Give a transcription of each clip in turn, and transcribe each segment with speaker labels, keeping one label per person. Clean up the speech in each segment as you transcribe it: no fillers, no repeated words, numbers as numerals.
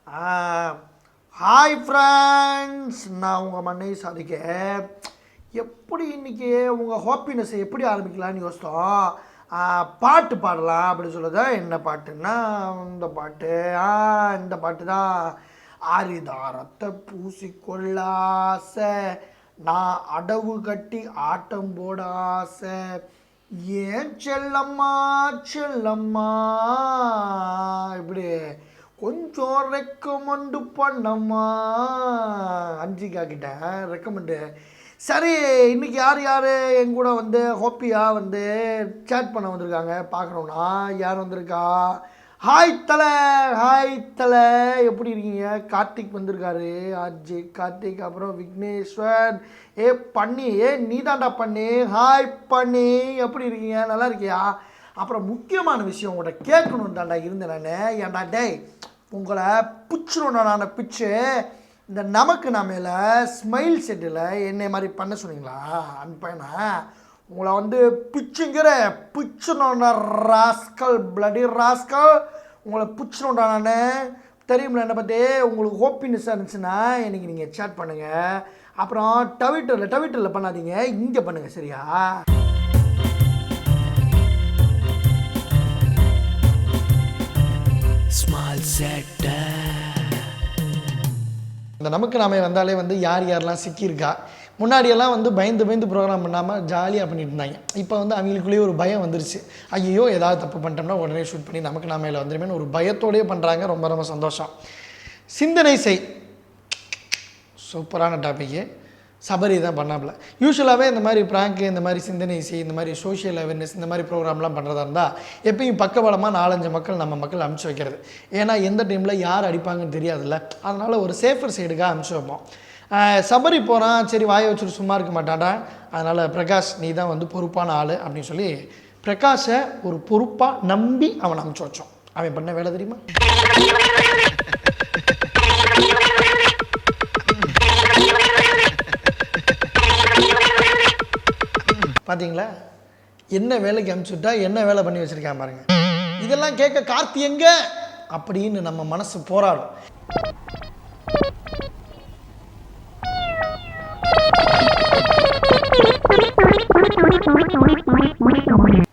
Speaker 1: Hi friends, நான் உங்கள் மண்ணை சாதிக்க எப்படி இன்றைக்கி உங்கள் ஹாப்பினஸை எப்படி ஆரம்பிக்கலான்னு யோசித்தோம். பாட்டு பாடலாம் அப்படின்னு சொல்லுதா. என்ன பாட்டுன்னா இந்த பாட்டு இந்த பாட்டு தான். ஆரிதாரத்தை பூசிக்கொள்ள ஆசை, நான் அடவு கட்டி ஆட்டம் போட ஆசை, ஏன் செல்லம்மா செல்லம்மா இப்படி கொஞ்சம் ரெக்கமெண்டு பண்ணம்மா. அஞ்சிகா கிட்ட ரெக்கமெண்டு. சரி, இன்றைக்கி யார் என் கூட வந்து ஹாப்பியாக வந்து சேட் பண்ண வந்திருக்காங்க பார்க்குறோன்னா யார் வந்திருக்கா? ஹாய் தலை, ஹாய் தலை, எப்படி இருக்கீங்க? கார்த்திக் வந்திருக்காரு, அஜய் கார்த்திக், அப்புறம் விக்னேஸ்வர், பண்ணி, நீ தாண்டா பண்ணி, ஹாய் பண்ணி, எப்படி இருக்கீங்க? நல்லா இருக்கியா? அப்புறம் முக்கியமான விஷயம் உங்கள்கிட்ட கேட்கணும் தாண்டா இருந்தேன் நான். ஏன்டா டேய், உங்களை பிடிச்சிடணும் நான் பிச்சு. இந்த நமக்கு நான் மேலே ஸ்மைல் செட்டில் என்னை மாதிரி பண்ண சொன்னீங்களா அனுப்பேனா? உங்களை வந்து பிச்சுங்கிற பிச்சுனோண்டா ராஸ்கல், பிளடி ராஸ்கல், உங்களை பிச்சுனோண்டா நான். தெரியுமில்ல என்னை பற்றி. உங்களுக்கு ஹாப்பினஸ்ஸாக இருந்துச்சுன்னா எனக்கு நீங்கள் சேட் பண்ணுங்கள். அப்புறம் ட்விட்டரில் பண்ணாதீங்க, இங்கே பண்ணுங்கள், சரியா? Small set. இந்த நமக்கு நாமே வந்தாலே வந்து யார் யாரெல்லாம் சிக்கியிருக்கா. முன்னாடியெல்லாம் வந்து பயந்து ப்ரோக்ராம் பண்ணாமல் ஜாலியாக பண்ணிட்டு இருந்தாங்க. இப்போ வந்து அவங்களுக்குள்ளேயே ஒரு பயம் வந்துருச்சு. ஐயோ ஏதாவது தப்பு பண்ணிட்டோம்னா உடனே ஷூட் பண்ணி நமக்கு நாமையில் வந்துடுமேன்னு ஒரு பயத்தோடையே பண்ணுறாங்க. ரொம்ப ரொம்ப சந்தோஷம். சிந்தனை செய், சூப்பரான டாப்பிக்கு. சபரி தான் பண்ணாப்புல. யூஸ்வலாகவே இந்த மாதிரி ப்ராங்க்கு, இந்த மாதிரி சிந்தனை செய், இந்த மாதிரி சோஷியல் அவேர்னஸ், இந்த மாதிரி ப்ரோக்ராம்லாம் பண்ணுறதா இருந்தால் எப்பயும் பக்கபலமாக 4-5 மக்கள் நம்ம மக்கள் அனுப்பிச்சி வைக்கிறது. ஏன்னா எந்த டைமில் யார் அடிப்பாங்கன்னு தெரியாதுல்ல. அதனால் ஒரு சேஃபர் சைடுக்காக அனுப்பிச்சி வைப்போம். சபரி போகிறான், சரி வாயை வச்சுட்டு சும்மா இருக்க மாட்டான்டா, அதனால் பிரகாஷ் நீ தான் வந்து பொறுப்பான ஆள் அப்படின்னு சொல்லி பிரகாஷை ஒரு பொறுப்பாக நம்பி அவனை அனுப்பிச்சி வச்சோம். அவன் பண்ண வேலை தெரியுமா? பார்த்தீங்களா, என்ன வேலைக்கு அனுப்பிச்சுட்டா என்ன வேலை பண்ணி வச்சுருக்கான் பாருங்க. இதெல்லாம் கேட்க கார்த்தி எங்க அப்படின்னு நம்ம மனசு போராடும்.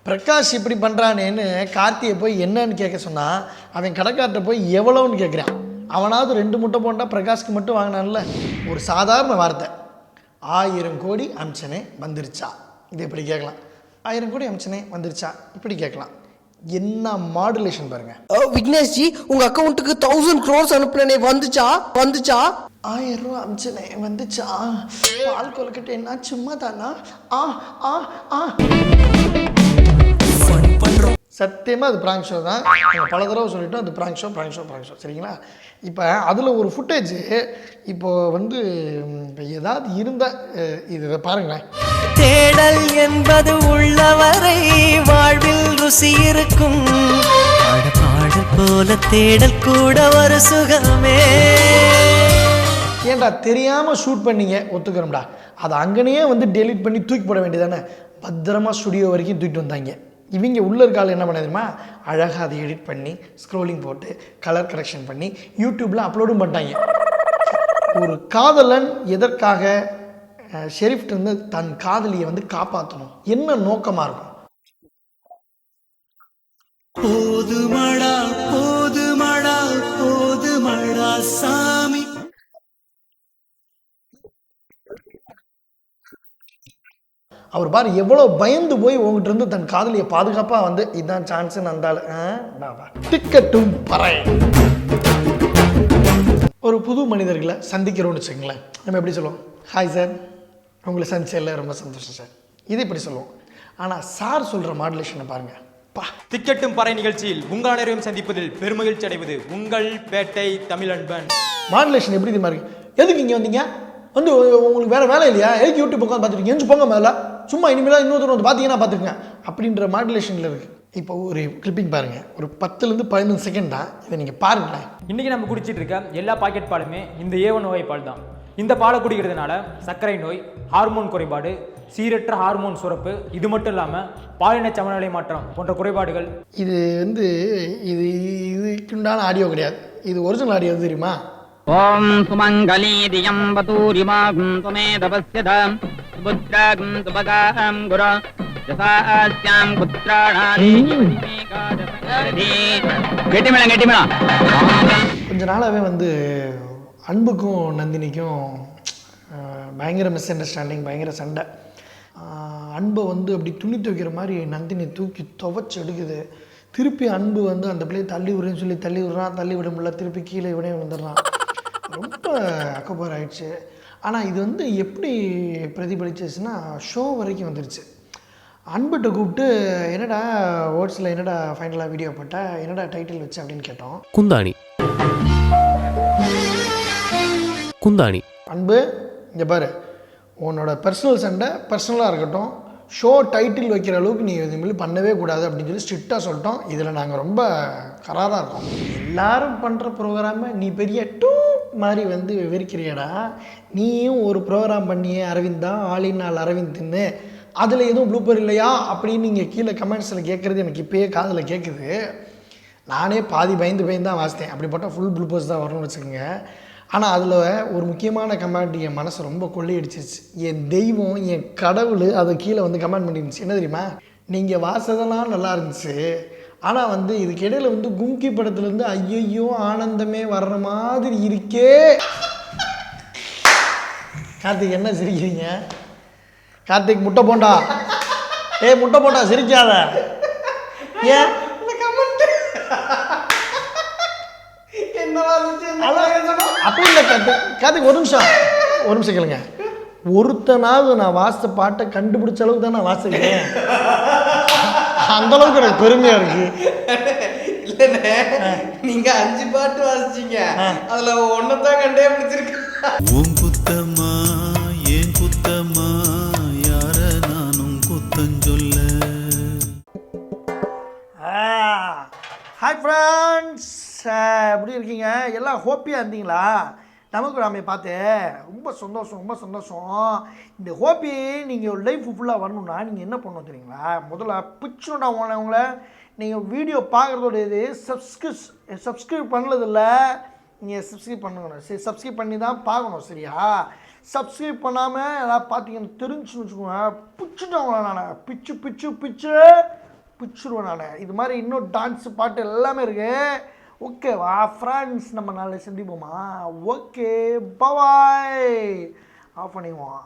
Speaker 1: பிரகாஷ் இப்படி பண்ணுறானேன்னு கார்த்தியை போய் என்னன்னு கேட்க சொன்னால் அவன் கடைக்கார்ட்ட போய் எவ்வளோன்னு கேட்குறான். அவனாவது 2 முட்டை போண்டா பிரகாஷ்க்கு மட்டும் வாங்கினான்ல. ஒரு சாதாரண வார்த்தை, 1000 கோடி அம்சனே வந்துருச்சா, இது எப்படி கேட்கலாம். 1000 கோடி அம்சனே வந்துருச்சா இப்படி கேட்கலாம். என்ன மாடுலேஷன் பாருங்க.
Speaker 2: விக்னேஷ் ஜி, உங்க அக்கௌண்ட்டுக்கு 1000 crores அனுப்புனே வந்துச்சா?
Speaker 1: 1000 ரூபா அம்சனே வந்துச்சா? பால் கொல்கட்டை என்ன சும்மா தானா? சத்தியமாக அது ப்ராங்க் ஷோ தான். நாங்கள் பல தடவை சொல்லிட்டோம், அது ப்ராங்க் ஷோ சரிங்களா? இப்போ அதில் ஒரு ஃபுட்டேஜ் இப்போது வந்து ஏதாவது இருந்தால் இது பாருங்களேன்.
Speaker 3: தேடல் என்பது உள்ளவரை வாழ்வில் ருசி இருக்கும், பாடு போல தேடல் கூட ஒரு சுகமே.
Speaker 1: ஏன்டா தெரியாமல் ஷூட் பண்ணீங்க, ஒத்துக்கிறோம்டா. அதை அங்கனையே வந்து டெலிட் பண்ணி தூக்கி போட வேண்டியதானே. பத்திரமா ஸ்டுடியோ வரைக்கும் தூக்கிட்டு வந்தாங்க. இவங்க உள்ள இருக்கால என்ன பண்ண தெரியுமா, அழகாக அதை எடிட் பண்ணி ஸ்க்ரோலிங் போட்டு கலர் கரெக்ஷன் பண்ணி யூடியூப்பில் அப்லோடும் பண்ணிட்டாங்க. ஒரு காதலன் எதற்காக ஷெரீஃப்ட் வந்து தன் காதலியை வந்து காப்பாற்றணும், என்ன நோக்கமாக இருக்கும்?
Speaker 3: போதுமடா போதுமடா போதுமடா சாமி.
Speaker 1: அவர் பாரு எவ்வளோ பயந்து போய் உங்ககிட்ட இருந்து தன் காதலியை பாதுகாப்பாக வந்து இதுதான் சான்ஸுன்னு வந்தாலும் டிக்கெட்டும் பறை. ஒரு புது மனிதர்களை சந்திக்கிறோன்னு வச்சுக்கங்களேன், நம்ம எப்படி சொல்லுவோம்? ஹாய் சார், உங்களை சந்திச்சதில்ல ரொம்ப சந்தோஷம் சார், இது இப்படி சொல்லுவோம். ஆனால் சார் சொல்கிற மாடுலேஷனை பாருங்கள்.
Speaker 4: திக்கட்டும் பறை நிகழ்ச்சியில் உங்கள் அனைவரையும் சந்திப்பதில் பெருமகிழ்ச்சி அடைவது உங்கள் பேட்டை தமிழன்பன்.
Speaker 1: மாடுலேஷன் எப்படி தெரியுமா இருக்கு? எதுக்கு இங்கே வந்தீங்க? வந்து உங்களுக்கு வேறு வேலை இல்லையா? எதுக்கு யூடியூப் உட்காந்து பார்த்துருக்கீங்க? எஞ்சி போங்க மேலே, சும்மா இனிமேல் இன்னொருத்தர் வந்து பார்த்தீங்கன்னா பார்த்துக்குங்க அப்படின்ற மாடுலேஷனில் இருக்குது. இப்போ ஒரு கிளிப்பிங் பாருங்கள், ஒரு 10லேருந்து 15 செகண்ட் தான், இதை நீங்கள் பாருங்களேன்.
Speaker 5: இன்றைக்கி நம்ம குடிச்சிட்டு இருக்க எல்லா பாக்கெட் பாலுமே இந்த A1 வகை பால் தான். இந்த பாலை குடிக்கிறதுனால சர்க்கரை நோய், ஹார்மோன் குறைபாடு, சீரற்ற ஹார்மோன் சுரப்பு, இது மட்டும் இல்லாமல் பாலின சமநிலை மாற்றம் போன்ற குறைபாடுகள்.
Speaker 1: இது வந்து இதுக்குண்டான ஆடியோ கிடையாது. இது ஒரிஜினல் ஆடியோ தெரியுமா?
Speaker 6: ஓம் சுமங்கலி தியம் வதூரிமாகும் துமே தபஸ்யதாம் சுபுத்ராகும் சுபகாம் குரு ஜசாஸ்யாம் புத்ராணாதி கெட்டிமேளம்
Speaker 1: கொஞ்ச நாளாகவே வந்து அன்புக்கும் நந்தினிக்கும் பயங்கர மிஸ் அண்டர்ஸ்டாண்டிங், பயங்கர சண்டை. அன்பை வந்து அப்படி துணி துவைக்கிற மாதிரி நந்தினி தூக்கி துவைச்சி எடுக்குது. திருப்பி அன்பு வந்து அந்த பிள்ளையை தள்ளி விடுறேன்னு சொல்லி தள்ளி விடுறான், தள்ளி விட முடியல, திருப்பி கீழே இவனே வந்துடுறான். ரொம்ப அக்கபோர் ஆயிடுச்சு. ஆனால் இது வந்து எப்படி பிரதிபலிச்சிச்சுன்னா ஷோ வரைக்கும் வந்துடுச்சு. அன்புகிட்ட கூப்பிட்டு என்னடா வேர்ட்ஸில் என்னடா ஃபைனலாக வீடியோ போட்ட, என்னடா டைட்டில் வச்சு அப்படின்னு கேட்டோம்.
Speaker 2: குந்தாணி
Speaker 1: அன்பு இங்கே பாரு, உன்னோட பர்சனல் சண்டை பர்சனலாக இருக்கட்டும், ஷோ டைட்டில் வைக்கிற அளவுக்கு நீ இதுமாரி பண்ணவே கூடாது அப்படின்னு சொல்லி ஸ்ட்ரிக்டாக சொல்லிட்டோம். இதில் நாங்கள் ரொம்ப கராராக இருக்கோம். எல்லாரும் பண்ணுற ப்ரோக்ராமை நீ பெரிய டூ மாதிரி வந்து விவரிக்கிறியடா. நீயும் ஒரு ப்ரோக்ராம் பண்ணியே அரவிந்தா, ஆளின் நாள் அரவிந்த்ன்னு, அதில் எதுவும் ப்ளூப்பர் இல்லையா அப்படின்னு நீங்கள் கீழே கமெண்ட்ஸில் கேட்குறது எனக்கு இப்போயே காதில் கேட்குது. நானே பாதி பயந்து தான் வாசித்தேன். அப்படிப்பட்ட ஃபுல் ப்ளூப்பர்ஸ் தான் வரணும்னு வச்சுக்கோங்க. ஆனால் அதில் ஒரு முக்கியமான கமெண்ட் என் மனசை ரொம்ப கொள்ளையடிச்சிருச்சு. என் தெய்வம், என் கடவுள் அதை கீழே வந்து கமெண்ட் பண்ணிருந்துச்சு. என்ன தெரியுமா? நீங்கள் வாசதெல்லாம் நல்லா இருந்துச்சு, ஆனால் வந்து இதுக்கு இடையில வந்து கும்கி படத்துலேருந்து ஐயோ ஆனந்தமே வர்ற மாதிரி இருக்கே. கார்த்திக் என்ன சிரிக்கிறீங்க? கார்த்திக் முட்டை போண்டா, முட்டை போண்டா சிரிக்காத. ஏன் அப்படி இல்லை கார்த்திக், ஒரு நிமிஷம் கேளுங்க. ஒருத்தனாவது நான் வாசித்த பாட்டை கண்டுபிடிச்ச அளவுக்கு தான் நான் வாசிக்கிறேன். அந்த அளவுக்கு எனக்கு பெருமையா இருக்கு.
Speaker 2: இல்லண்ணே, நீங்க 5 பாட்டு வாசிச்சீங்க, அதுல ஒன்னதான் கண்டே பிடிச்சிருக்கு.
Speaker 3: உன் குத்தம்மா ஏன் குத்தம்மா, யார நானும் குத்தஞ்சொல்ல.
Speaker 1: ஹாய் ஃப்ரெண்ட்ஸ், எப்படி இருக்கீங்க? எல்லாம் ஹோப்பியாக இருந்தீங்களா? நமக்கு நாம பார்த்து ரொம்ப சந்தோஷம். இந்த ஹோப்பி நீங்கள் லைஃப் ஃபுல்லாக வரணும்னா நீங்கள் என்ன பண்ணணும் தெரியுங்களா? முதல்ல பிடிச்சோண்டா உங்களை நீங்கள் வீடியோ பார்க்குறதோட இது சப்ஸ்கிரைப் பண்ணதில்ல, நீங்கள் சப்ஸ்கிரைப் பண்ணுங்கண்ணா. சரி, சப்ஸ்கிரைப் பண்ணி தான் பார்க்கணும், சரியா? சப்ஸ்கிரைப் பண்ணாமல் எதாவது பார்த்தீங்கன்னு தெரிஞ்சுன்னு வச்சுக்கோங்க, பிடிச்சிட்டவங்களா நான் பிடிச்சிருவேன் நான். இது மாதிரி இன்னும் டான்ஸு பாட்டு எல்லாமே இருக்குது. ஓகேவா ஃப்ரெண்ட்ஸ், நம்ம நாளை சந்திப்போமா? Okay, bye. ஆஃப் பண்ணிக்குவோம்.